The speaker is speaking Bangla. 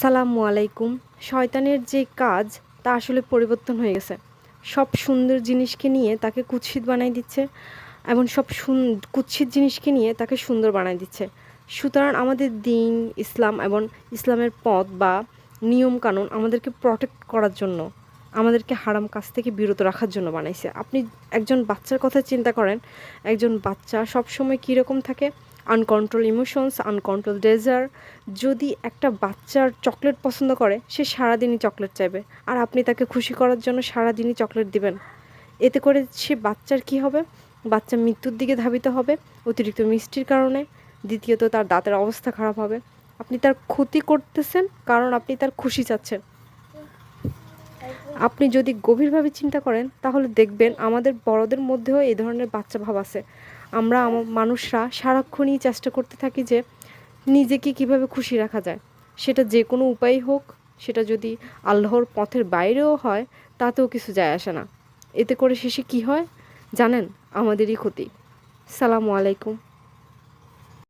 আসসালামু আলাইকুম। শয়তানের যে কাজ তা আসলে পরিবর্তন হয়ে গেছে। সব সুন্দর জিনিসকে নিয়ে তাকে কুৎসিত বানায় দিচ্ছে এবং সব কুৎসিত জিনিসকে নিয়ে তাকে সুন্দর বানায় দিচ্ছে। সুতরাং আমাদের দিন, ইসলাম এবং ইসলামের পথ বা নিয়মকানুন আমাদেরকে প্রটেক্ট করার জন্য, আমাদেরকে হারাম কাজ থেকে বিরত রাখার জন্য বানাইছে। আপনি একজন বাচ্চার কথা চিন্তা করেন, একজন বাচ্চা সবসময় কীরকম থাকে? Uncontrol emotions, uncontrol desire. যদি একটা বাচ্চার চকলেট পছন্দ করে, সে সারাদিনই চকলেট চাইবে, আর আপনি তাকে খুশি করার জন্য সারাদিনই চকলেট দিবেন। এতে করে সে বাচ্চার কি হবে? বাচ্চা মৃত্যুর দিকে ধাবিত হবে অতিরিক্ত মিষ্টির কারণে। দ্বিতীয়ত, তার দাঁতের অবস্থা খারাপ হবে। আপনি তার ক্ষতি করতেছেন কারণ আপনি তার খুশি চাচ্ছেন। আপনি যদি গভীরভাবে চিন্তা করেন তাহলে দেখবেন আমাদের বড়দের মধ্যেও এই ধরনের বাচ্চা ভাব আছে। আমরা মানুষরা সারাক্ষণই চেষ্টা করতে থাকি যে নিজেকে কিভাবে খুশি রাখা যায়, সেটা যে কোনো উপায় হোক, সেটা যদি আল্লাহর পথের বাইরেও হয় তাতেও কিছু যায় আসে না। এতে করে শেষে কি হয় জানেন? আমাদেরই ক্ষতি। সালামু আলাইকুম।